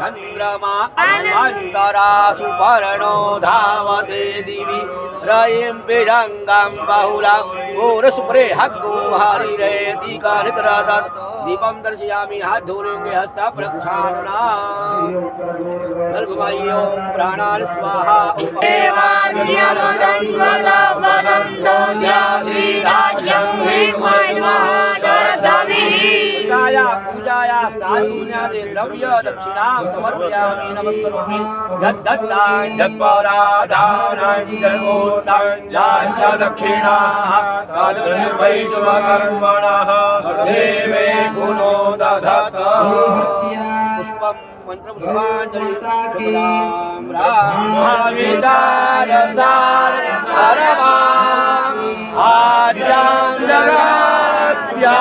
चन्द्रमा अन्वन्तरा सुपर्णो धावते दिवि रयिं पिडङ्गं बहुलां घोरसुप्रे हग्गो हरिरेति कलितरदत् दीपं दर्शयामि हाद्धूलिङ्गे हस्तप्रक्षालना सर्वमयो प्राणान् स्वाहा पूजाया साधुन्यादे द्रव्य दक्षिणां समर्पयामि नमस्करोमि दत्तदानपराधानाञ्जनोदाञ्जाश्च दक्षिणाः तद्वैश्वकर्मणः सदेवे गुणो दधत् पुष्पं मन्त्रपुष्पाञ्जलि शुभराम ब्रह्मविचारसारपरमाम् आद्यां जगद्व्यापिनीम्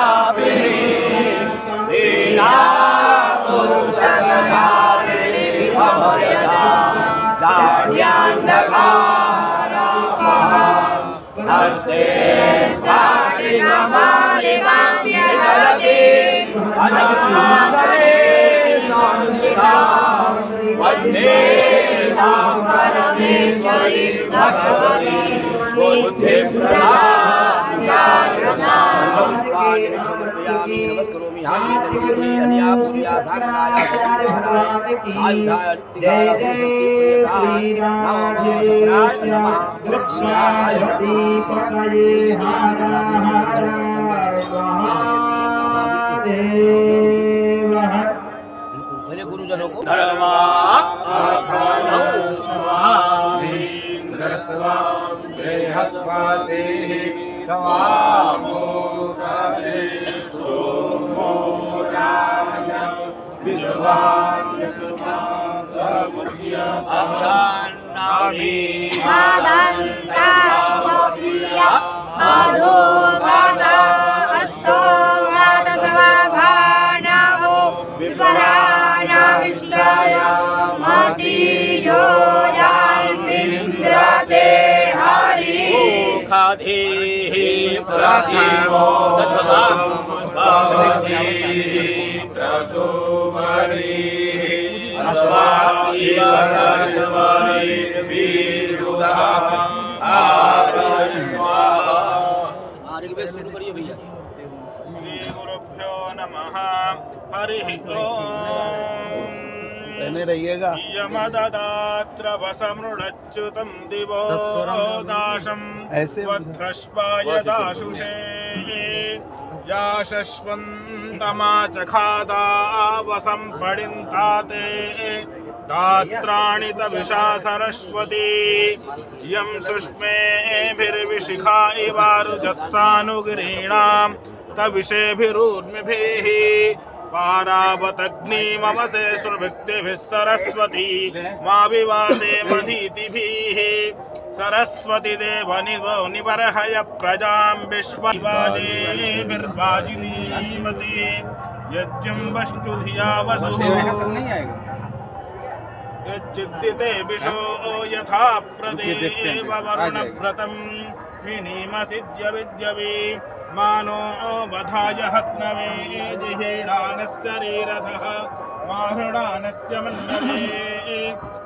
हस्ते स्फाटिकमालिकां विदधति अनासरे संस्थितां वन्दे तां परमेश्वरीं भगवतीं बुद्धिप्रदां शारदां समर्पयामि नमस्करोमि हामिदलिये अनिया पूजा सागराय आयुधाय तिगाय सरस्वती नमः शंकराय नमः लक्ष्मीनारायण मेरे गुरुजनों को शुरू करिए भैया। श्री गुरुभ्यो नमः। हरिः ओम्। रहिएगा यमददात्र वसमृडच्युतं दिवो दाशं वध्रश्वाय दाशुषे याशश्वन्तमा चखादा वसं पडिन्ताते दात्राणि तविषा सरस्वती यं सुष्मेभिर्विशिखा इवारुजत्सानुगिरीणां तविषेभिरूर्मिभिः पारावतग्निमवसे सुरभिक्तिभिः सरस्वती मा विवादे मधीतिभिः सरस्वती देव निवर्हय प्रजां विश्ववाजेभिर्वाजिनीमते यज्ञं वस्तुधिया वसु यज्जिद्दिते विशो यथा प्रदेव वरुणव्रतं मिनीमसिद्य विद्यवे मानो वधाय हत्नवे जिहीणानस्य रीरथः माहृणानस्य मन्नवे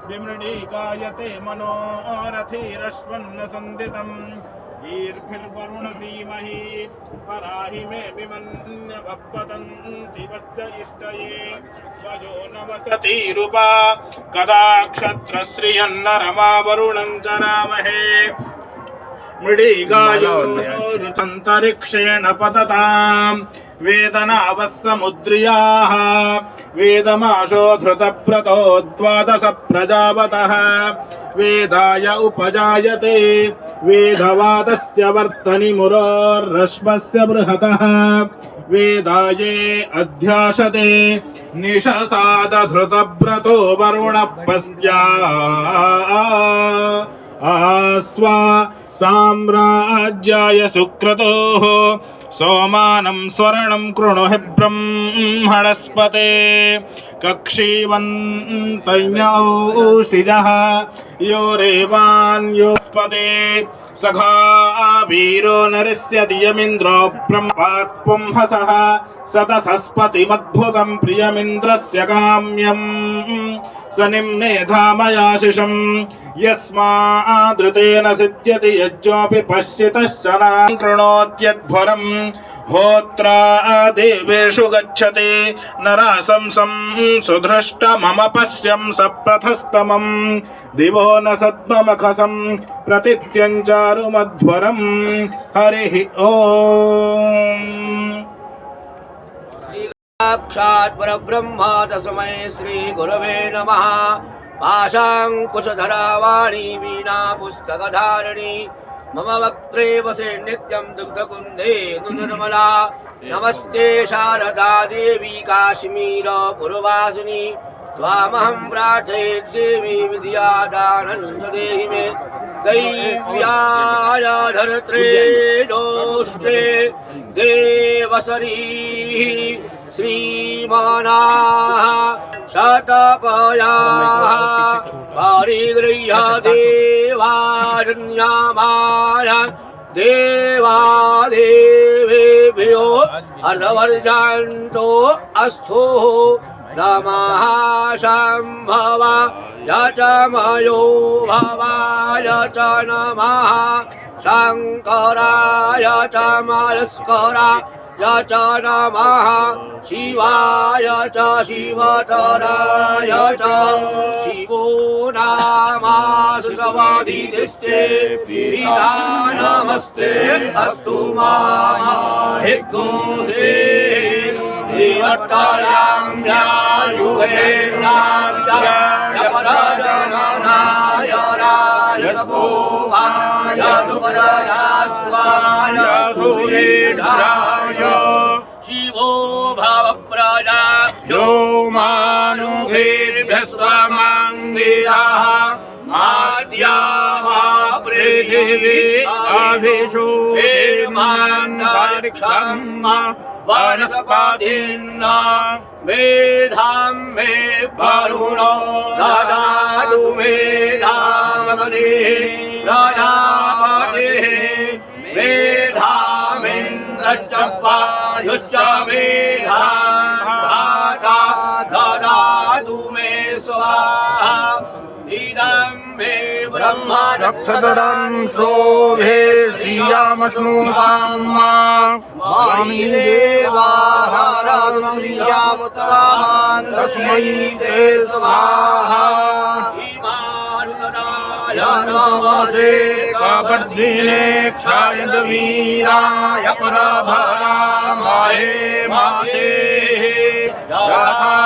विमृढीकायते मनोरथीरश्वन्न सन्दितम् ईर्भिर्वरुणसीमहि पराहि मे विमन्यवपतन्ति वस्य इष्टये वयो न वसतिरुपा कदा क्षत्रश्रियन्नरमा वरुणं करामहे मृडीगायोरुतन्तरिक्षेण पततां वेदनावस्समुद्रियाः वेदमाशो धृतव्रतो द्वादश प्रजावतः वेदाय उपजायते वेदवादस्य वर्तनि मुरोर्रश्मस्य बृहतः वेदाये अध्याशते निशसादधृतव्रतो वरुणपस्त्या आस्वा साम्राज्याय सुक्रतोः सोमानं स्वर्णं कृणुहि ब्रह्मणस्पते कक्षीवन्तयौषिजः यो रेवान्योस्पते सखा वीरो नरिष्यति यमिन्द्रो ब्रह्मात्पुंहसः सतसस्पतिमद्भुतं प्रियमिन्द्रस्य काम्यम् स निम्ने धामयाशिषम् यस्मादृतेन सिद्ध्यति यज्ञोऽपि पश्चितश्च न कृणोत्यध्वरम् होत्रा देवेषु गच्छति नरासंसं सुधृष्टमम पश्यं सप्रथस्तमम् दिवो न सद्ममखसं प्रतित्यञ्चारुमध्वरम् हरिः ओम्। साक्षात् परब्रह्म तस्मै श्री गुरवे नमः। पाशाङ्कुशधरा वाणी वीणा पुस्तकधारिणी मम वक्त्रे वसे नित्यं दुग्धकुन्धे निर्मला। नमस्ते शारदा देवी काश्मीर पुरवासिनी त्वामहं प्रार्थये देवी विद्यादानं देहि मे। दैव्याय धरित्रे दोष्टे देवसरीः श्रीमानाः शतपयाः परिगृह्य देवारण्यामाय देवादेवेभ्यो अर्धवर्जान्तो अस्थो नमः शम्भवा यचमयो भवाय च नमः शङ्कराय च मलस्कराय च नमः शिवाय च शिवतराय च शिवो नामासु समाधिस्ते पिता नमस्ते अस्तु मामा हिग्गुंसे शिवो भवप्रजाभ्यो मानुभिर्भ्यस्त्वमङ्गिराः माद्याः पृथिवी अभिषु वनस्पतिना मेधां मे वरुणो ददातु मेधामनिः प्रजापतिः मेधामिन्द्रश्च वायुश्च मेधां ददातु मे स्वाहा। इदं मे ब्रह्म रक्षतरं शोभे श्रियामश्नुताम्मा मामि देवाराधुश्रियामुत्तमान् तस्मै ते स्वाहा। नमसे कबद्धिने क्षायद वीराय परभरामाये माते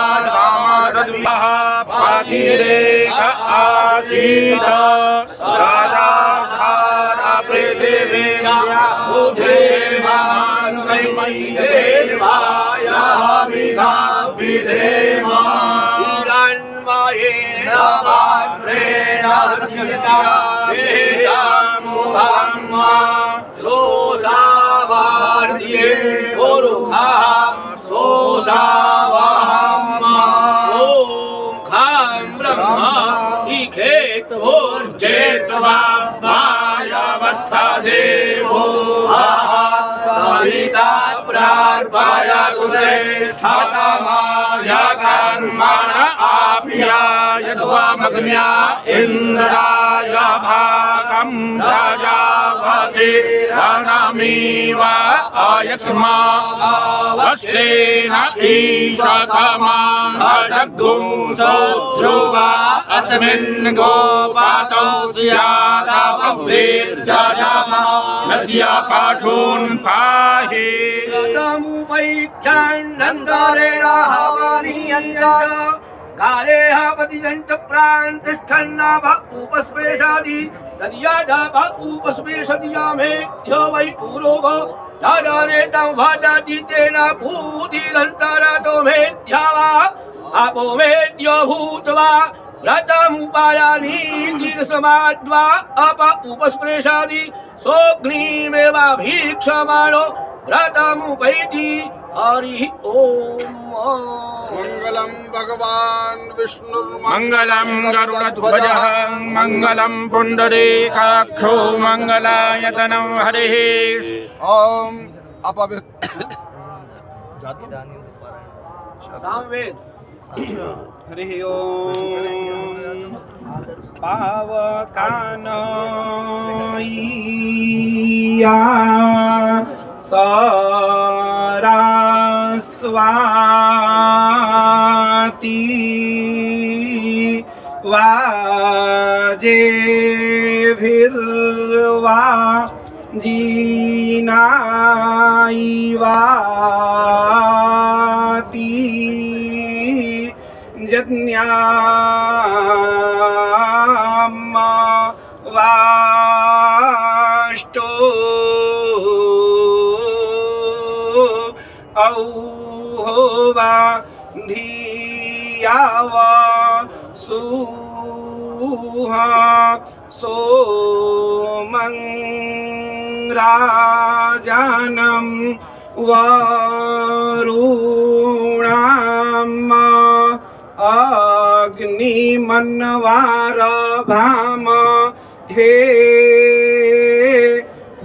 रामादुयः पातिरेक आसीत सदा धारा पृथिव्या उदेवान्वयि देवाय विधाविधेम हिरण्मयेन पात्रेण वेदामुहम्मा दोषावार्ये गुरुखः सोषावहम्मा ॐ खं ब्रह्मा इखेतोर्जेत्वा वायवस्था देवो सविता प्रार्पयतु श्रेष्ठतमाय कर्मण आप्याय त्वमग्न्या इन्द्राय भागं प्रजापति रणमीव अयक्ष्मा वस्तेन ईशतमाशग्गुं ध्रुव अस्मिन् गोपातौ स्यादवव्रीर्जयमानस्य पाशून् पाहि तमुपैख्यान्नन्तरेण हवनीयञ्च कालेह पतिजञ्च प्रान्तिष्ठन्नाभ उपस्पेशादि तदियादाभ उपस्पेशदियामे ह्यो वै पूरोभ दादानेतं भाजातीतेन भूतिरन्तरतो मेध्यावा आपो मेद्यो भूत्वा व्रतमुपायानि दीर्घसमाद्वा अप उपस्प्रेशादि सोऽग्निमेवाभीक्षमाणो व्रतमुपैति हरि ओम। मंगलम भगवान मंगलम गरुड़ध्वजः मंगलम पुंडरीकाक्षो मंगलायतनं हरिः। ओम सामवेद। हरिः ओम। पावकानयिया सरस्वती वाजेभिर्वा जीनायिवाति यज्ञाम्मा वाष्टो औहोवा धिया वा सुहा सोमं राजानं वरुणाम् अग्निमन्वारभाम हे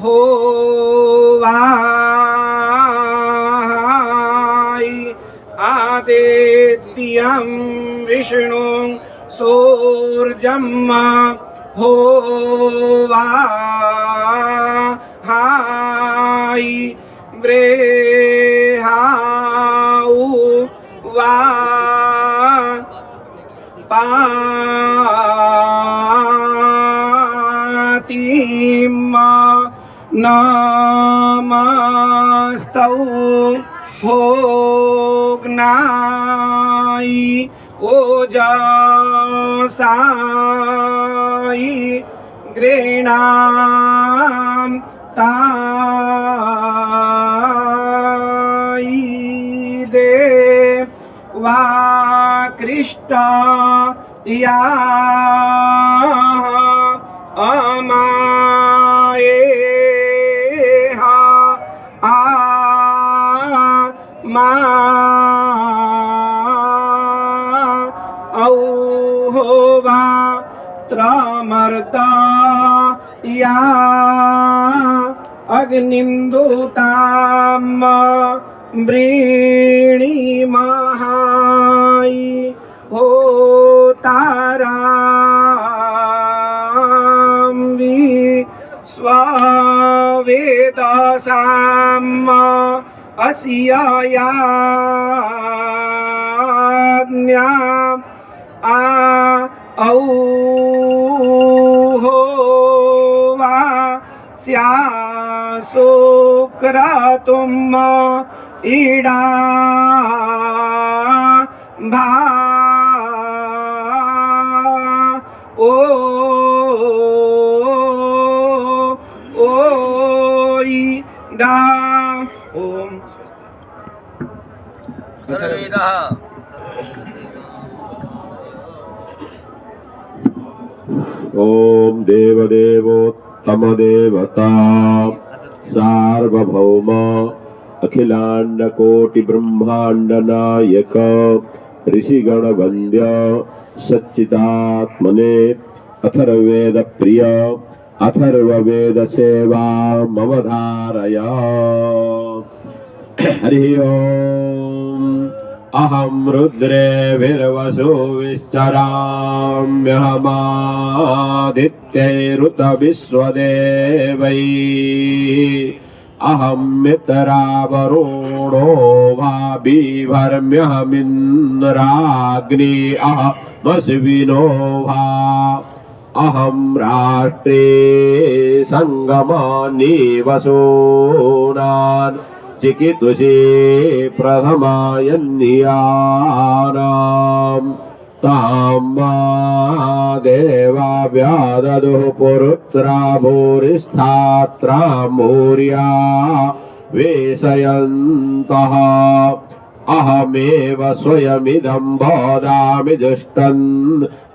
होवाई आदित्यं विष्णुं सूर्यं होवाई व्रेहाउ वा पातिम नमस्तौ भोग्नाई ओजसाई गृणां ताई देवा कृष्ण या अमाये आ मा औहोवा त्रमर्ता या अग्निन्दूताम् वृणीमहाय होतारां विश्ववेदसाम् अस्या याज्ञाम् औहोवा स्यासुक्रतुम् इडा भा ओ डा ओम अथर्ववेदः। ओम देवदेवोत्तम देवता सार्वभौम अखिलांड कोटि ब्रह्मांड नायक ऋषिगण वंद्य सच्चिदात्मने अथर्ववेद प्रिय अथर्ववेद सेवा मम धारया। हरि ओम। अहं रुद्रेभिर्वसु विश्चराम्यहमादित्यैरुत विश्वदेवैः। अहं मित्रावरुणो वा बिभर्म्यहमिन्द्राग्नि अहमश्विनो वा। अहं राष्ट्रे संगमानि वसूनान् चिकितुषे प्रथमायन्यानाम् तां मा देवा व्याददुः पुरुत्रा भूरिस्थात्रा मूर्या वेशयन्तः। अहमेव स्वयमिदं बोधामि जुष्टं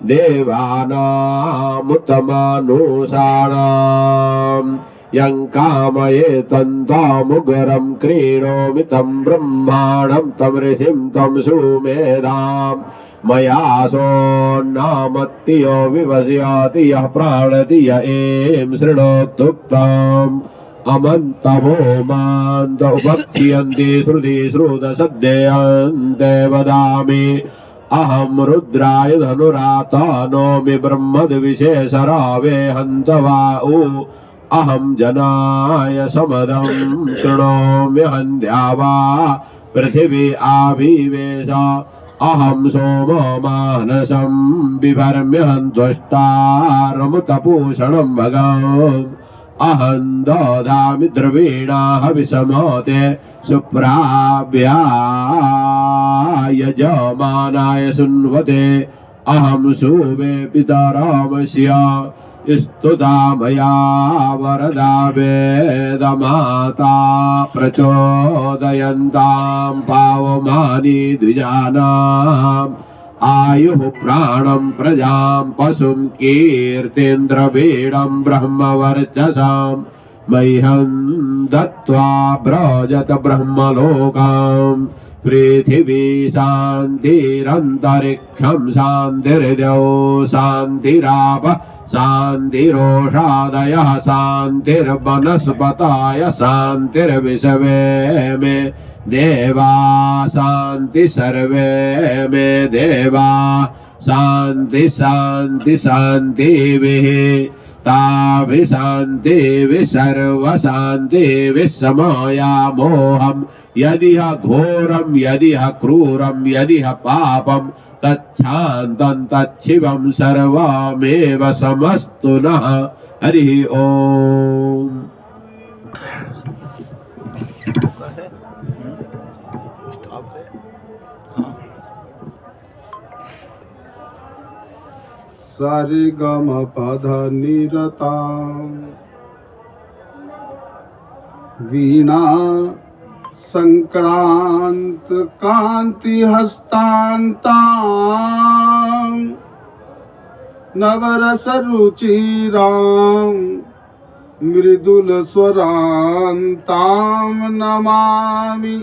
देवानामुत्तमानुषाणाम्। यं कामये तन्तामुग्रं क्रीणोमि तं ब्रह्माणं तं ऋषिं तं सुमेधाम् मया सोन्नामत्तियो विवस्याति यः प्राणति य एं शृणोत्युक्तम् अमन्तमो मान्त उपक्षियन्ति श्रुति श्रुतसद्यन्ते वदामि अहं रुद्राय धनुराता नोमि ब्रह्मद्विशेषरावे हन्तवाउ अहं जनाय समदं शृणोम्यहन्ध्यावा पृथिवी आविवेश अहं सोमो मानसं बिभर्म्यहं त्वष्टारमुतपूषणं भगम् अहं ददामि द्रवीणाः विषमोते सुप्राभ्याय यजमानाय सुन्वते अहं सुवे पितरामस्य स्तुता मया वरदा वेदमाता प्रचोदयन्तां पावमानि द्विजानाम् आयुः प्राणं प्रजां पशुं कीर्तीन्द्रवीणं ब्रह्मवर्चसां मह्यं दत्त्वा व्रजत ब्रह्मलोकां पृथिवी शान्तिरन्तरिक्षं शान्तिर्द्यौ शान्तिराप शान्तिरोषादयः शान्तिर्वनस्पतय शान्तिर्विश्वे मे देवा शान्ति सर्वे मे देवा शान्ति शान्ति शान्तिभिः ताभिः शान्तिभिः सर्वशान्तिभिः समायामोऽहं यदिह घोरं यदिह क्रूरं यदिह पापं तच्छान्तं तच्छिवं सर्वमेव समस्तु नः हरिः ओम्। सारेगम पध निरता वीणा संक्रांत कांति हस्तांता नवरस रुचिराम मृदुल स्वरांताम नमामि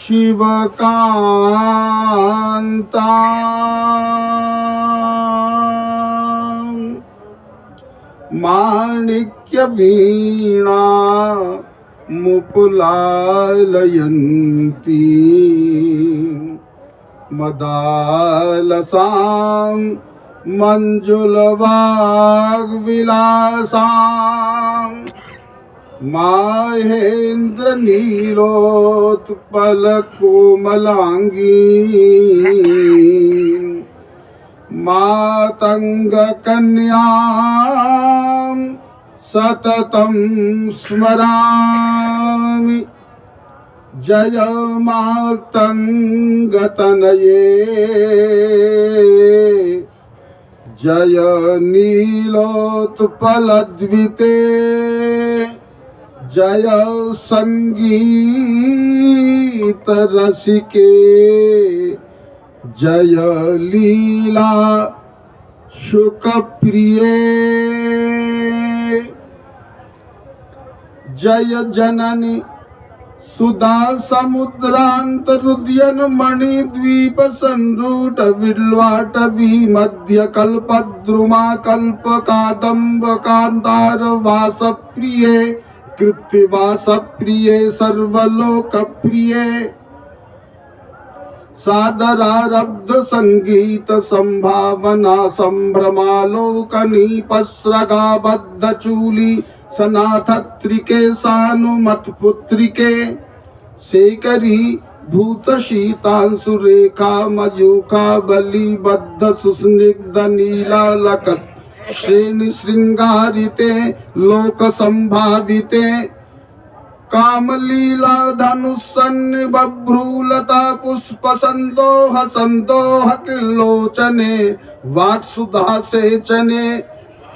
शिवकांता माणिक्य वीणा मुकुलालयन्ती मदालसां मंजुलवाग्विलासां माहेन्द्र नीलोत्पलकोमलांगी मातंग कन्यां सततं स्मरामि जय मातंगतनये जय नीलोत्पलद्विते जय संगीत रसिके जय लीला शुकप्रिये जय जननी सुधा समुद्रांतरुद्यन मणिद्वीप संरूढ़ विल्वाटवी मध्य कल्पद्रुमा कल्प कादम्ब कांतार वास प्रिये कृत्तिवास प्रिये सर्वलोक प्रिये सादरारब्ध संगीत संभावना संभ्रमालोकनी पस्रगाबद्ध चूली सनाथत्रिके सानुमत पुत्रिके शेखरी भूत शीतांशुरेखा मयूखा बलिबद्ध सुस्निग्ध नीला लकत श्रेणी श्रृंगारिते लोक संभाविते कामलीला धनुषन्नि बभ्रूलता पुष्प संदोह संदोह किलोचने वाक्सुधा सेचने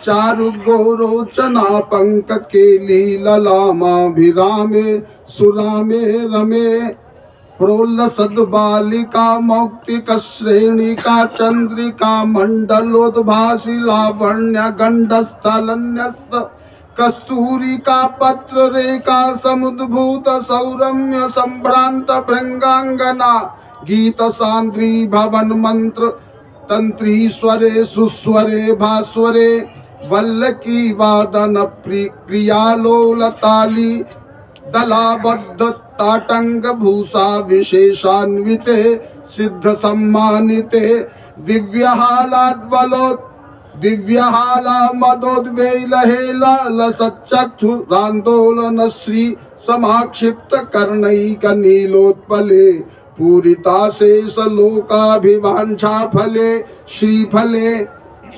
चारु गोरोचना पंक केली ललामाभिरामे सुरामे रमे प्रोल्ल सद्बालिका मौक्तिक श्रेणिका चंद्रिका मंडलोद्भासी लावण्य गंडस्थलन्यस्त कस्तूरिका पत्र रेखा समुद्भूत सौरम्य संभ्रांत भृंगांगना गीत सांद्री भवन मंत्र तंत्री स्वरे सुस्वरे भास्वरे वल्लकी वादन प्रियालोलताली दलाबद्ध ताटंग भूषा विशेषान्विते सिद्ध सम्मानिते दिव्यहाला मदोद्वेलहेला लसच्चक्षुरांदोलन श्री समाक्षिप्त कर्णैक नीलोत्पले पूरिता शेष लोकाभिवांछा फले श्रीफले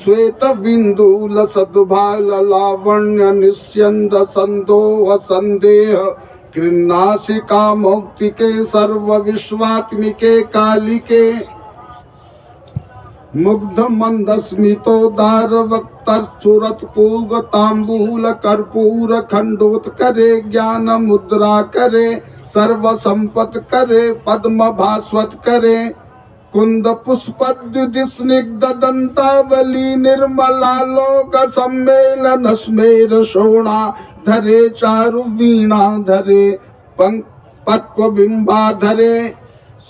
श्वेत बिंदुल सद्भाल लावण्य निस्यंद संदोह संदेह कृन्नासिका मौक्तिके सर्व विश्वात्मिके कालिके मुग्ध मंद स्मितोदार वक्तर सुरत पूग तांबूल कर्पूर खंडोत्करे ज्ञान मुद्रा करे सर्व संपत करे पद्म भास्वत करे कुंद पुष्पद्युति स्निग्ध दंतावली निर्मलालोक सम्मेलन स्मेर शोणा धरे चारु वीणा धरे पक्व बिंबा धरे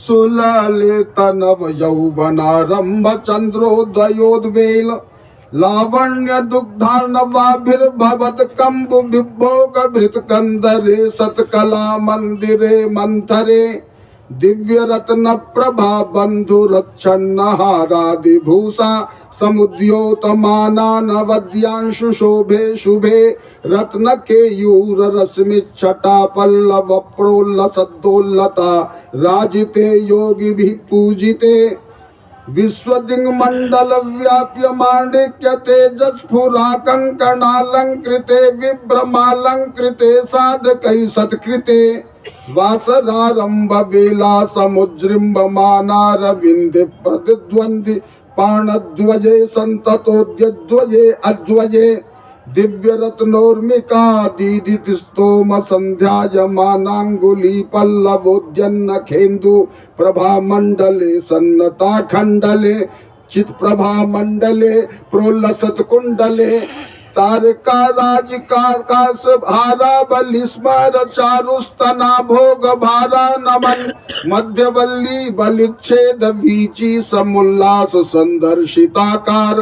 सुललित नव यौवनारंभ चंद्रोदयोद्वेल लावण्य दुग्धार्णवाभिर्भवत कंब विभोग भृत कंदरे सत्कला मंदिरे मंथरे दिव्य रत्न प्रभा बंधु रक्षन्न हारादिभूषा समुद्योतमाना नवद्यांशु शोभे शुभे रत्न केयूर रश्मि छटा पल्लव प्रोल्लसद्दोल्लता राजिते योगी भी पूजिते विश्वदिंग मंडल व्याप्य मांडिक्य तेजस्फुरा कंकणालंकृते विभ्रमालंकृते साधकै सत्कृते वासरारंभ बेला समुज्जृंभमानारविंदे प्रतिद्वंद्वी पाणध्वजे संततोद्यध्वजे अध्वजे दिव्य रत्नोर्मिका दीदित स्तोम संध्यायमानांगुली पल्लवोद्यन्न खेन्दु प्रभा मंडले सन्नता खंडले चित प्रभा मंडले प्रोल्लसत कुंडले तारका राजकाश भारा बलिस्मर चारुस्तना भोग भारा नमन मध्यवल्ली बलिच्छेद वीची समुल्लास संदर्शिताकार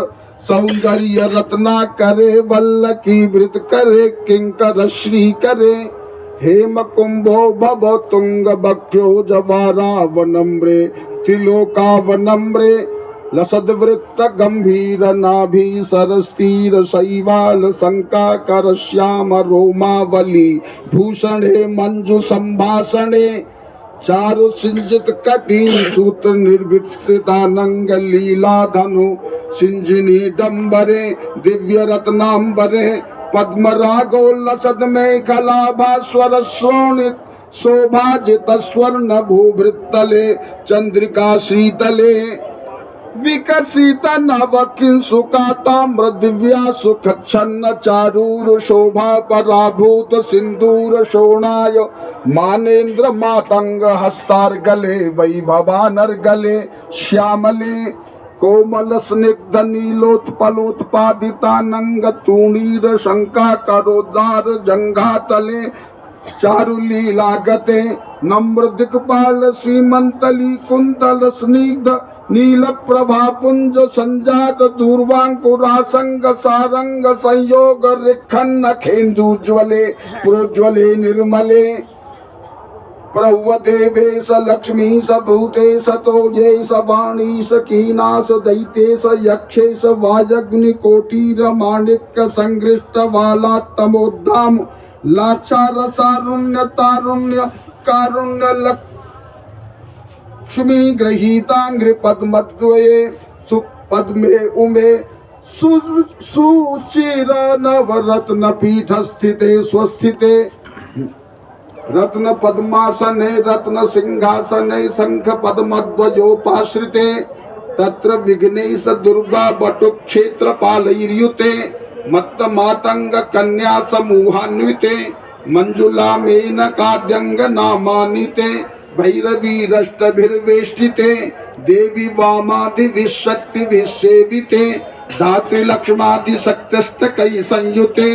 सौंदर्य रत्ना करे वल्लकी वृत करे किंकर श्री करे हेम कुंभो भव तुंग बख्यो जवारा वनम्रे त्रिलोका वनम्रे लसद्वृत्त गंभीर नाभि सरस्तीर शैवाल शंका कर श्याम रोमावली भूषणे मंजु संभाषणे चारु सिंजित कटी सूत्र निर्वितानंग लीला धनु सिंजिनी डंबरे दिव्य रत्नांबरे पद्मरागोल्लसद मेखला भास्वर श्रोणित शोभाजित स्वर्ण भूभृतले चंद्रिका शीतले विकसित नव किंसुका ताम्र दिव्या सुख छन्न चारूर शोभा पराभूत सिंदूर शोणाय मानेन्द्र मातंग हस्तार गले वैभवानर गले श्यामले कोमल स्निग्ध नीलोत्पलोत्पादितानंग तूणीर शंका करोदार जंघातले चारुलीला गते नम्र दिक्पाल श्रीमंतली कुंतल स्निग्ध नील प्रभा पुंज संजात दूर्वांकुरासंग सारंग संयोग रिखन्न खेन्दुज्वले प्रोज्वले निर्मले प्रह्वदेवेश लक्ष्मी स भूते सतोजे स वाणी स कीनास दैते स यक्षे स वाजग्निकोटीर माणिक्य संगृष्ट वाला तमोद्धाम लाक्षारसारुण्य तारुण्य कारुण्य लक्ष्मी गृहीतांग्रि पद्मद्वये सुपद्मे उमे सुचिर नवरत्न पीठ स्थिते स्वस्थिते रत्न पद्मासने रत्न सिंहासने शंख पद्मध्वजोपाश्रिते तत्र विघ्नेश दुर्गा बटु क्षेत्र पालयुते मत्त मातंग कन्या समूहान्विते मंजुला मेनकाद्यंग नामानिते भैरवी रष्टभिर्वेष्टिते देवी वामादि विशक्ति विसेविते धात्री लक्ष्मादि शक्तिष्टकै संयुते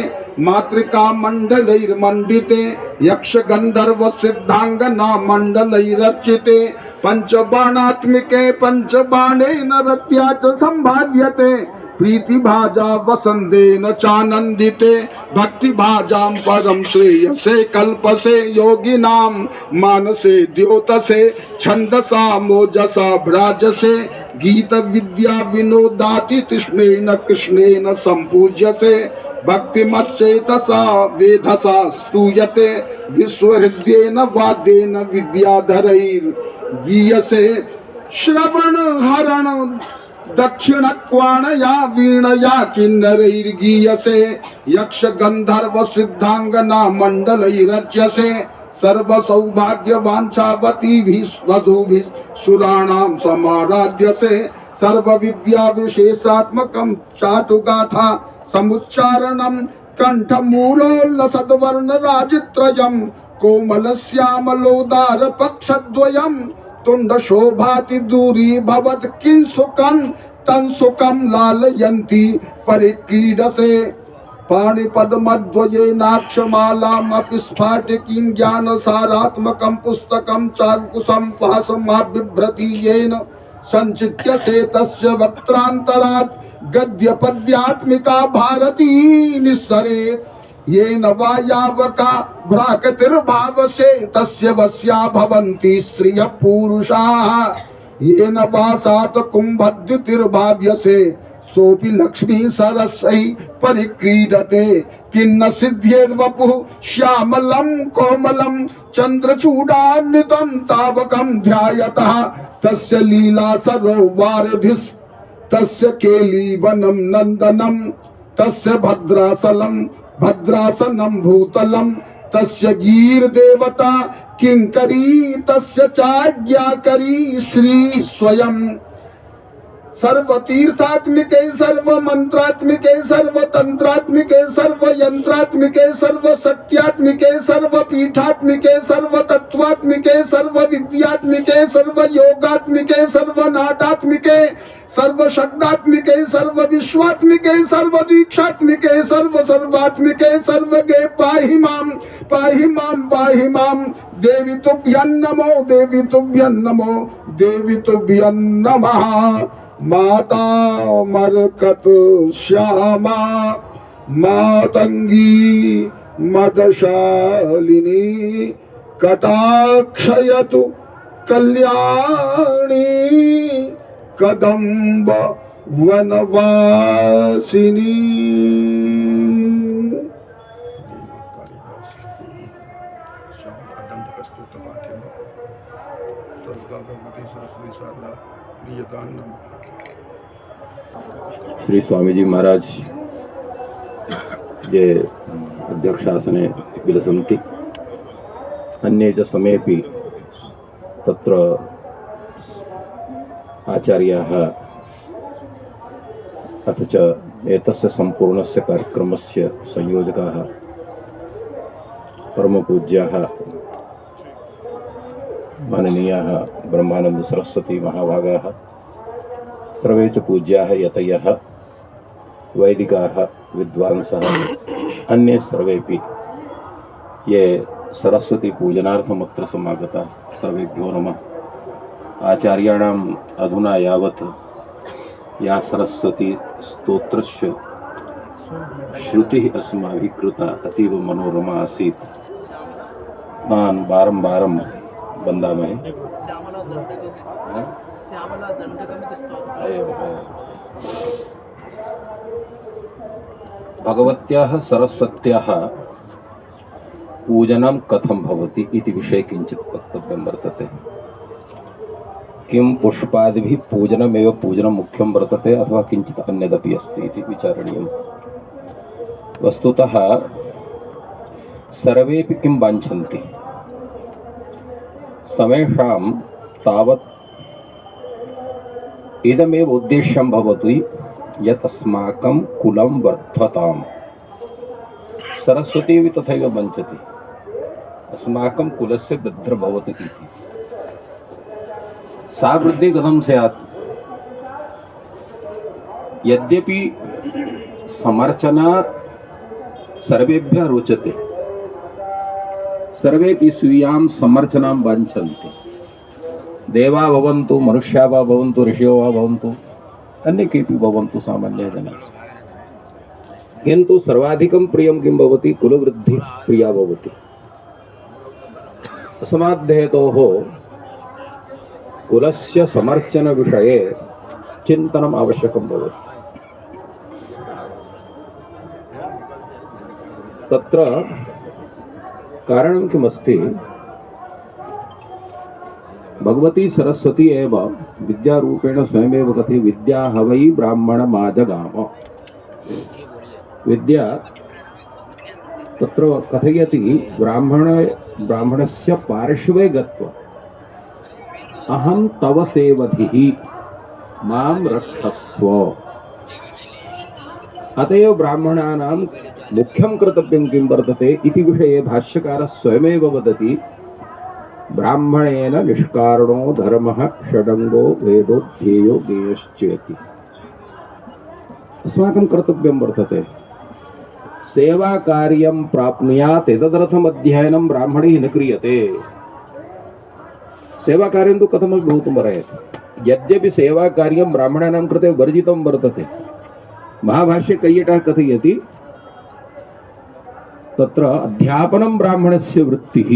मातृका मंडलैर्मंडिते यक्ष गंधर्व सिद्धांगना मंडलैरर्चिते पंचबाणात्मिके पंचबाणेन रत्या च संभाव्यते प्रीतिभाजा वसंदेन चानंदिते भक्तिभाजां परम श्रेयसे कल्पसे योगिनां मानसे द्योतसे छंदसा मोजसा भ्राजसे गीत विद्या विनोदाति तृष्णेन कृष्णेन संपूज्यसे भक्तिमच्चेतसा वेधसा स्तूयते विश्वहृदयेन वाद्येन विद्याधरैर्गीयसे श्रवण हरण दक्षिण क्वाणया वीणया किन्नरैर्गीयसे यक्ष गंधर्व सिद्धांगना मंडलैरर्च्यसे सर्व सौभाग्य वांछावतीभिः वधूभिः सुराणां समाराध्यसे सर्व विद्या विशेषात्मकं चाटुगाथा समुच्चारणं कंठमूलोल्लसद्वर्ण राजित्रयं कोमलश्यामलोदार पक्षद्वयं तुंड शोभाति दूरी भवत किंसुकं तंसुकं लालयन्ति परिक्रीडसे पाणिपद्मद्वयेनाक्षमालामपि स्फाटिकीं ज्ञानसारात्मकं पुस्तकं चारुकुशं भासमाबिभ्रति येन संचित्यसे तस्य वक्त्रान्तरात् गद्यपद्यात्मिका भारती निस्सरेत् येन वा यावका भ्राकतिर्भावसे तस्य वश्या भवन्ति स्त्रियः पुरुषाः येन वा सातकुम्भद्युतिर्भाव्यसे सोऽपि लक्ष्मी सरसै परिक्रीडते किन्न सिद्ध्येद् वपुः श्यामलं कोमलं चन्द्रचूडान्वितं तावकं ध्यायतः तस्य लीला सरोवारिधिस् तस्य केलीवनं नन्दनं तस्य भद्रासनं भूतलं तस्य गीर्देवता किंकरी तस्य चाज्ञाकरी श्री स्वयं सर्वतीर्थात्मिके सर्वमंत्रात्मिके सर्वतंत्रात्मिके सर्वयंत्रात्मिके सर्वशक्त्यात्मिके सर्वपीठात्मिके सर्वतत्वात्मिके सर्वविद्यात्मिके सर्वयोगात्मिके सर्वनाटात्मिके सर्वशब्दात्मिके सर्वविश्वात्मिके सर्वदीक्षात्मिके सर्वसर्वात्मिके सर्वगे पाहि मां पाहि मां पाहि मां देवी तुभ्यं नमो देवी तुभ्यं नमो देवी तुभ्यं नमः माता मरकत श्यामा मातंगी मदशालिनी कटाक्षयतु कल्याणी कदम्ब वनवासिनी श्री स्वामीजी महाराज ये अध्यक्षासने विलसन्ति अन्ये च समेऽपि तत्र आचार्याः अथ च एतस्य सम्पूर्णस्य कार्यक्रमस्य संयोजकाः परमपूज्याः माननीयाः ब्रह्मानंद सरस्वती महाभागाः सर्वे च पूज्याः यतयः वैदिकाः विद्वांसः अन्ये सर्वेपि ये सरस्वती पूजनार्थमत्र समागताः सर्वेभ्यो नमः। आचार्याणाम् अधुना यावत् या सरस्वती स्तोत्रस्य श्रुतिः अस्माभिः कृता अतीव मनोरमा आसीत्। तान् बारम्बारं वन्दामहे। भगवत्याः सरस्वत्याः पूजनं कथं भवति इति विषये किञ्चित् वक्तव्यं वर्तते। किं पुष्पादिभिः पूजनमेव पूजनं मुख्यं वर्तते अथवा किञ्चित् अन्यदपि अस्ति इति विचारणीयम्। वस्तुतः सर्वेपि किं वाञ्छन्ति, समेषां तावत् इदमेव उद्देश्यं भवति यत् अस्माकं कुलं वर्धताम्। सरस्वती तथैव वञ्चति अस्माकं कुलस्य वृद्धिर्भवतु इति। सा वृद्धिः कथं स्यात्? यद्यपि समर्चना सर्वेभ्यः रोचते, सर्वेपि स्वीयां समर्चनां वाञ्छन्ति। देवा भवन्तु, मनुष्या वा भवन्तु, ऋषयो वा भवन्तु, अन्ये केऽपि भवन्तु, सामान्यः जनाः। किन्तु सर्वाधिकं प्रियं किं भवति? कुलवृद्धिः प्रिया भवति। अस्माद्धेतोः कुलस्य समर्चनविषये चिन्तनम् आवश्यकं भवति। तत्र कारणं किमस्ति? भगवती सरस्वती एव विद्यारूपेण स्वयमेव कथयति, विद्या हवै ब्राह्मणमाजगाम। विद्या तत्र कथयति, ब्राह्मणस्य पार्श्वे गत्वा अहं तव सेवधिः मां रक्षस्व। अतएव ब्राह्मणानां मुख्यं कर्तव्यं किं वर्तते इति विषये भाष्यकारः स्वयमेव वदति, ब्राह्मणेन निष्कारणो धर्मः षडङ्गो वेदो ध्येयो ज्ञेयश्चेति। अस्माकं कर्तव्यं वर्तते सेवा कार्यं प्राप्नुयात् एतदर्थम् अध्ययनं ब्राह्मणैः न क्रियते। सेवा कार्यं तु कथमपि भवितुमर्हति। यद्यपि सेवा कार्यं ब्राह्मणानां कृते वर्जितं वर्तते, महाभाष्ये कैयटः कथयति, तत्र अध्यापनं ब्राह्मणस्य वृत्तिः।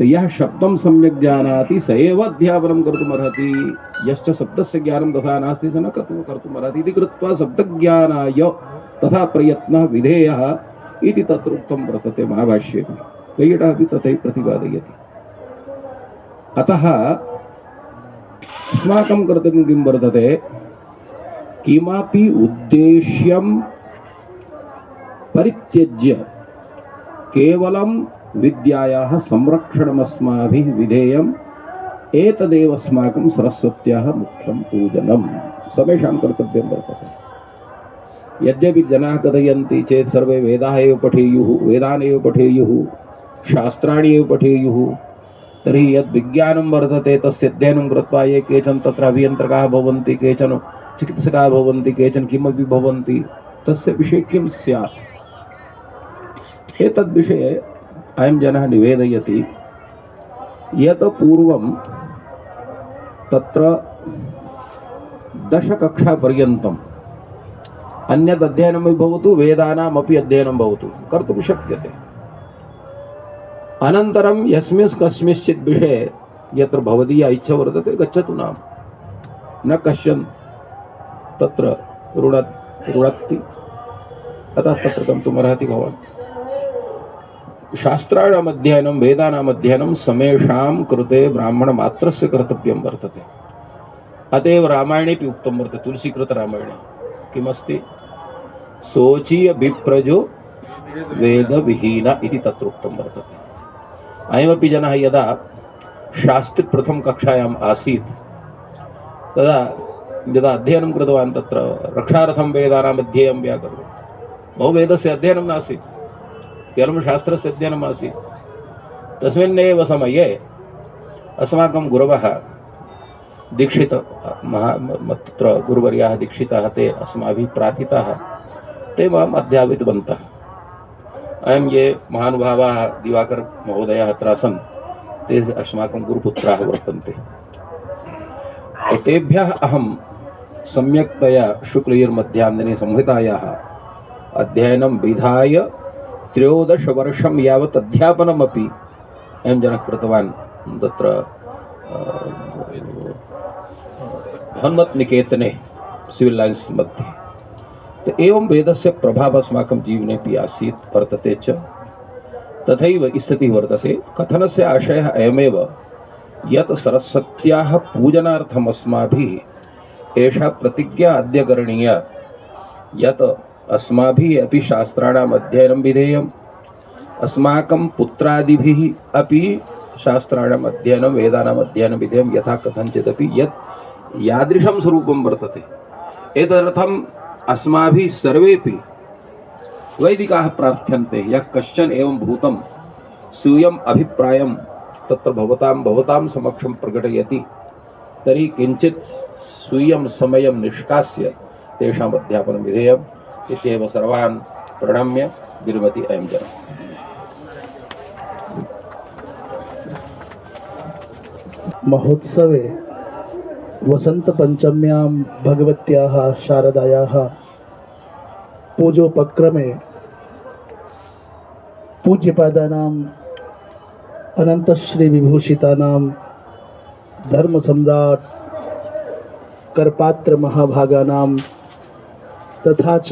यः शब्दं सम्यक् जानाति स एव अध्यापनं कर्तुमर्हति, यश्च शब्दस्य ज्ञानं तथा नास्ति स न कर्तुमर्हति इति कृत्वा शब्दज्ञानाय तथा प्रयत्नः विधेयः इति तत्र उक्तं वर्तते महाभाष्ये। कैयटः अपि तथैव प्रतिपादयति। अतः अस्माकं कर्तव्यं किं वर्तते? किमपि उद्देश्यं परित्यज्य केवलं विद्यायाः संरक्षणमस्माभिः विधेयम्। एतदेव अस्माकं सरस्वत्याः मुख्यं पूजनं समेषां कर्तव्यं वर्तते। यद्यपि जनाः कथयन्ति चेत् सर्वे वेदाः एव पठेयुः, वेदान् एव पठेयुः, शास्त्राणि एव पठेयुः, तर्हि यद् विज्ञानं वर्तते तस्य अध्ययनं कृत्वा ये केचन तत्र अभियन्त्रकाः भवन्ति, केचन चिकित्सकाः भवन्ति, केचन किमपि भवन्ति, तस्य विषये किं स्यात्? एतद्विषये अयं जनः निवेदयति यत् पूर्वं तत्र 10 कक्षापर्यन्तम् अन्यद् अध्ययनमपि भवतु, वेदानामपि अध्ययनं भवतु, कर्तुं शक्यते। अनन्तरं यस्मिन् कस्मिंश्चित् विषये यत्र भवदीया इच्छा वर्तते गच्छतु नाम, न कश्चन तत्र रुणत्ति, अतः तत्र गन्तुमर्हति भवान्। शास्त्राणाम् अध्ययनं, वेदानाम् अध्ययनं समेषां कृते ब्राह्मणमात्रस्य कर्तव्यं वर्तते। अतएव रामायणेपि उक्तं वर्तते, तुलसीकृतरामायणे किमस्ति? शोचीय विप्रजो वेदविहीन इति तत्र उक्तं वर्तते। अयमपि जनः यदा शास्त्रे प्रथमकक्षायाम् आसीत् तदा यदा अध्ययनं कृतवान्, तत्र रक्षार्थं वेदानाम् अध्ययनं व्याकरणं, बहुवेदस्य अध्ययनं नासीत्, केवलं शास्त्रस्य अध्ययनम् आसीत्। तस्मिन्नेव समये अस्माकं गुरवः दीक्षित तत्र गुरुवर्याः दीक्षिताः, ते अस्माभिः प्रार्थिताः, ते माम् अध्यापितवन्तः। अयं ये महानुभावाः दिवाकर महोदयाः अत्र आसन्, ते अस्माकं गुरुपुत्राः वर्तन्ते। तेभ्यः अहं सम्यक्तया शुक्लयजुर्मध्याह्ने संहितायाः अध्ययनं विधाय 13 वर्षं यावत् अध्यापनमपि अयं जनः कृतवान् तत्र हनुमत्निकेतने सिविल् लैन्स् मध्ये। तो एवं वेदस्य प्रभावः अस्माकं जीवनेपि आसीत् वर्तते च। तथैव स्थितिः वर्तते। कथनस्य आशयः अयमेव यत् सरस्वत्याः पूजनार्थम् अस्माभिः एषा प्रतिज्ञा अद्य करणीया यत् अस्माभिः अपि शास्त्राणाम् अध्ययनं विधेयम्, अस्माकं पुत्रादिभिः अपि शास्त्राणाम् अध्ययनं, वेदानाम् अध्ययनं विधेयं, यथा कथञ्चिदपि यत् यादृशं स्वरूपं वर्तते। एतदर्थम् अस्माभिः सर्वेपि वैदिकाः प्रार्थ्यन्ते। यः कश्चन एवं भूतं स्वीयम् अभिप्रायं तत्र भवतां समक्षं प्रकटयति, तर्हि किञ्चित् स्वीयं समयं निष्कास्य तेषाम् अध्यापनं विधेयम्। इत्येव सर्वान् प्रणम्य विरमति अयं जनः। महोत्सवे वसन्तपञ्चम्यां भगवत्याः शारदायाः पूजोपक्रमे पूज्यपादानाम् अनन्तश्रीविभूषितानां धर्मसम्राट् करपात्रमहाभागानां तथा च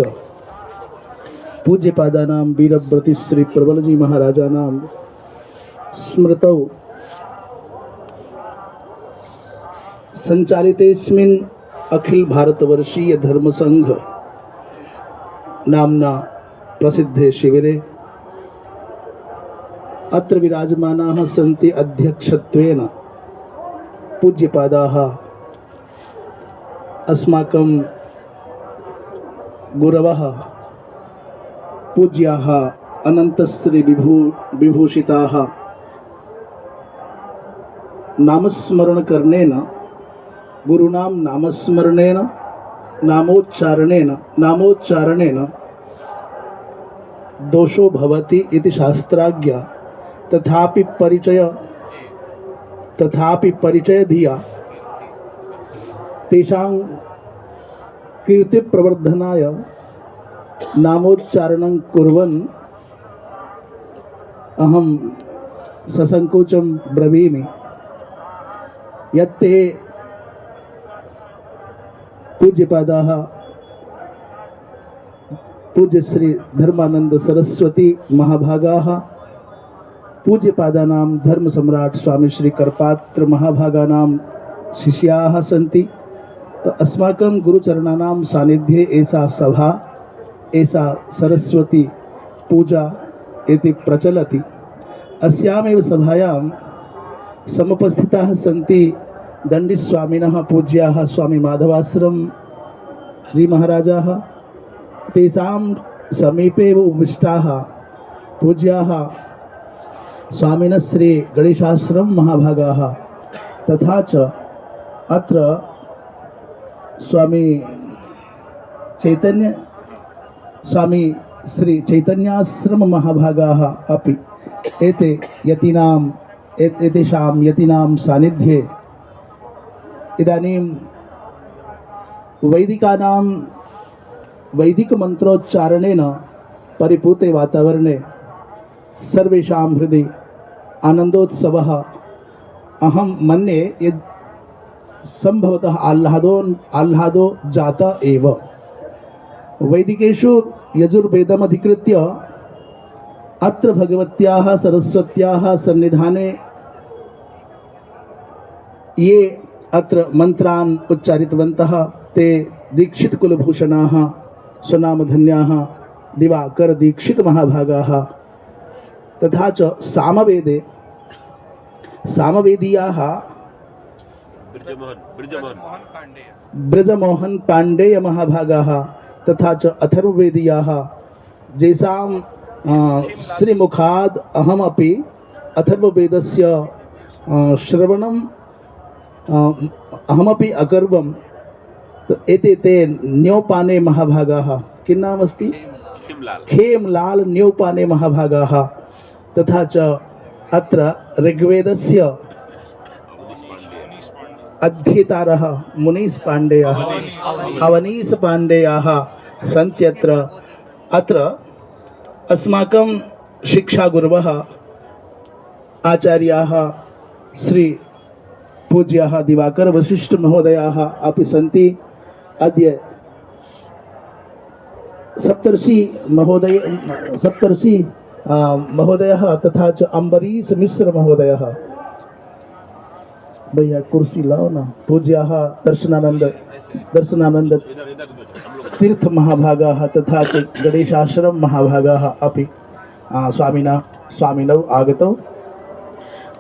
पूज्यपादानां वीरव्रतिश्री प्रबलजी महाराजानां स्मृतौ संचालितेस्मिन् अखिल भारतवर्षीय धर्मसंघ नाम्ना प्रसिद्धे शिविरे अत्र विराजमानाः सन्ति अध्यक्षत्वेन पूज्यपादाः अस्माकं गुरवः पूज्याः अनन्तश्री विभूषिताः नामस्मरणकरणेन गुरूणां नामस्मरणेन नामोच्चारणेन दोषो भवति इति शास्त्राज्ञा तथापि परिचय धिया तेषां कीर्तिप्रवर्धनाय नामोच्चारणं कुर्वन् अहं ससंकोचं ब्रवीमि यत्ते पूज्यपादाः पूज्यश्री धर्मानंद सरस्वती महाभागाः पूज्यपादानां धर्मसम्राट् स्वामी श्री करपात्र महाभागानां शिष्याः सन्ति। तो अस्माकं गुरुचरणानां सानिध्ये ऐसा सभा ऐसा सरस्वती पूजा इति प्रचलति। अस्यामेव सभायां समुपस्थिताः सन्ति दण्डीस्वामिनः पूज्याः स्वामी माधवाश्रम जी महाराजाः, तेषां समीपे एव उपविष्टाः पूज्याः स्वामिनः श्री गणेशाश्रम महाभागाः तथा च अत्र स्वामी श्री चैतन्याश्रम महाभागाः अपि एतेषां यतीनां सानिध्ये इदानीं वैदिकमन्त्रोच्चारणेन परिपूते वातावरणे सर्वेषां हृदि आनन्दोत्सवः अहं मन्ये यद् संभवतः आह्लादो जाता एव। वैदिकेषु यजुर्वेदमधिकृत्य अत्र भगवत्याः सरस्वत्याः सन्निधाने ये अत्र मंत्रान् उच्चारितवन्तः ते दीक्षित कुलभूषणाः स्वनामधन्याः दिवाकर दीक्षित महाभागाः तथा च सामवेदीयाः ब्रजमोहन पाण्डेय महाभागाः तथा च अथर्ववेदीयाः येषां श्रीमुखाद् अहमपि अथर्ववेदस्य श्रवणं अहमपि अकर्वं। एते न्योपाने महाभागाः किं नाम अस्ति खेमलाल न्योपाने महाभागाः तथा च अत्र ऋग्वेदस्य अध्येतारः मुनीश पाण्डेयः अवनीश पाण्डेयाः सन्त्यत्र। अत्र अस्माकं शिक्षागुरवः आचार्याः श्री पूज्याः दिवाकर वशिष्ठ महोदयाः अपि सन्ति। अद्य सप्तर्षि महोदयः तथा च अम्बरीश मिश्र महोदयः, भैया कुर्सी लाओ ना, पूज्याः दर्शनानंद तीर्थ महाभागाः तथा च गणेशाश्रम महाभागाः अपि स्वामिनौ आगतौ।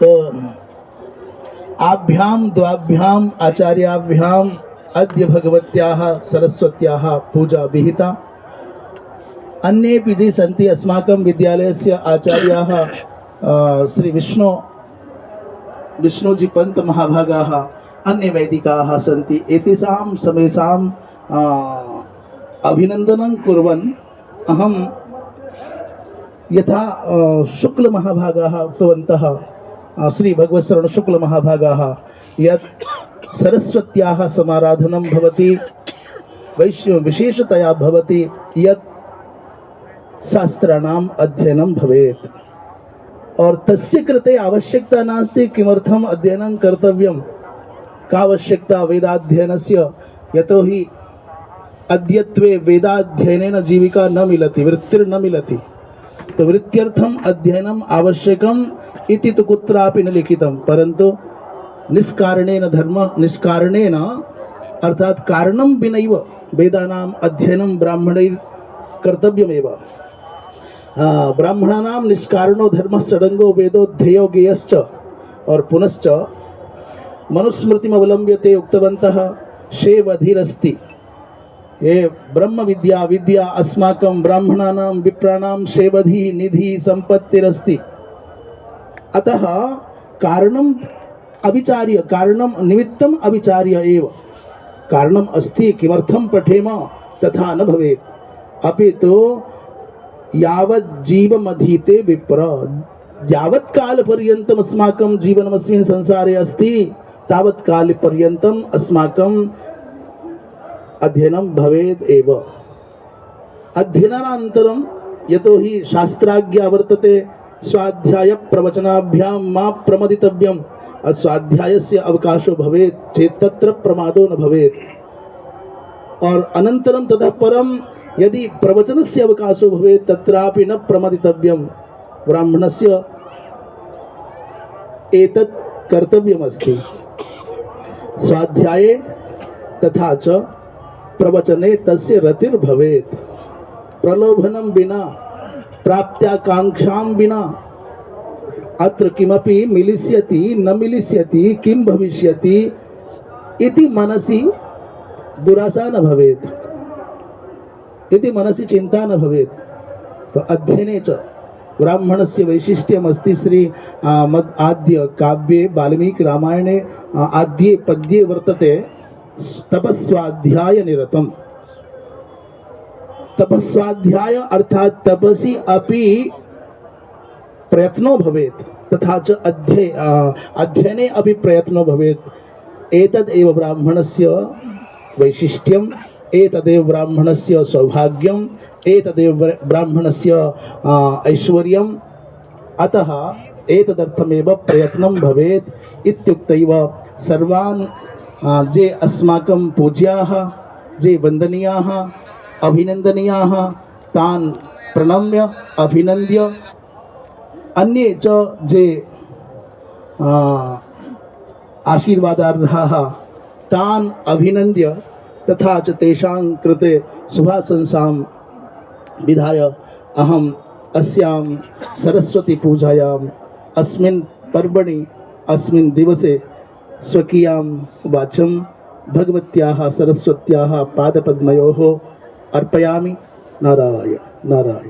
तो आभ्यां द्वाभ्याम् आचार्याभ्याम् अद्य भगवत्याः सरस्वत्याः पूजा विहिता। अन्येपि ये सन्ति अस्माकं विद्यालयस्य आचार्याः श्री विष्णुजी पंत महाभागाः अन्य वैदिकाः सन्ति। एतेषां समेषां अभिनंदनं कुर्वन् अहं यथा शुक्लमहाभागाः उक्तवन्तः श्री भगवत्शरण शुक्लमहाभागाः यत् सरस्वत्याः समाराधनं भवति विशेषतया भवति यत् शास्त्राणाम् अध्ययनं भवेत् और तस्य कृते आवश्यकता नास्ति किमर्थम् अध्ययनं कर्तव्यं का आवश्यकता वेदाध्ययनस्य यतोहि अद्यत्वे वेदाध्ययनेन जीविका न मिलति वृत्तिर्न मिलति तो वृत्त्यर्थम अध्ययनम आवश्यकम इति तो कुत्रापि न लिखितं परंतु निष्कारणेन धर्म निष्कारणेन अर्थात कारणं विनैव वेदानाम् अध्ययनं ब्राह्मणैः कर्तव्यमेव ब्राह्मणानां निष्कारणो धर्मश्चरङ्गो वेदो ध्येयो ज्ञेयश्च और पुनश्च मनुस्मृतिमवलम्ब्य ते उक्तवन्तः शेवधिरस्ति ये ब्रह्म विद्या विद्या अस्माकं ब्राह्मणानां विप्राणां शेवधि निधि संपत्तिरस्ति अतः कारणम् अविचार्य कारणं निमित्तम् अविचार्य एव कारणम् अस्ति किमर्थं पठेम तथा न भवेत् अपि तु यावत् जीवमधीते विप्र यावत् कालपर्यन्तम् अस्माकं जीवनमस्मिन् संसारे अस्ति तावत् कालपर्यन्तम् अस्माकं अध्ययनं भवेत् एव अध्ययनानन्तरं यतोहि शास्त्राज्ञा वर्तते स्वाध्याय प्रवचनाभ्यां मा प्रमदितव्यम् स्वाध्यायस्य अवकाशो भवेत् चेत् तत्र प्रमादो न भवेत् और अनन्तरं ततः परं यदि प्रवचनस्य अवकाशो भवेत् तत्रापि न प्रमदितव्यं ब्राह्मणस्य एतत् कर्तव्यमस्ति स्वाध्याये तथा च प्रवचने तस्य रतिर्भवेत् प्रलोभनं विना प्राप्त्याकांक्षां विना अत्र किमपि मिलिष्यति न मिलिष्यति किं भविष्यति इति मनसि दुराशा न भवेत् इति मनसि चिंता न भवेत् तो अध्ययने च ब्राह्मणस्य वैशिष्ट्यमस्ति श्री आद्य काव्ये वाल्मीकि रामायणे आद्ये पद्ये वर्तते तपस्वाध्याय निरतम तपस्वाध्याय अर्थात तपसि अपि प्रयत्नो भवेत् तथा च अध्ययने अपि प्रयत्नो भवेत् एतद् एव ब्राह्मणस्य वैशिष्ट्यम् एतदेव ब्राह्मणस्य सौभाग्यम् एतदेव ब्राह्मणस्य ऐश्वर्यम् अतः एतदर्थमेव प्रयत्नं भवेत् इत्युक्तैव सर्वान् जे अस्माकं पूज्याः जे वन्दनीयाः अभिनन्दनीयाः तान् प्रणम्य अभिनन्द्य अन्ये च जे आशीर्वादार्हाः तान् अभिनन्द्य तथा च तेषां कृते शुभाशंसां विधाय अहम् अस्यां सरस्वती पूजायाम् अस्मिन् पर्वणि अस्मिन् दिवसे स्वकीयां वाचं भगवत्याः सरस्वत्याः पादपद्मयोः अर्पयामि नारायण नारायण।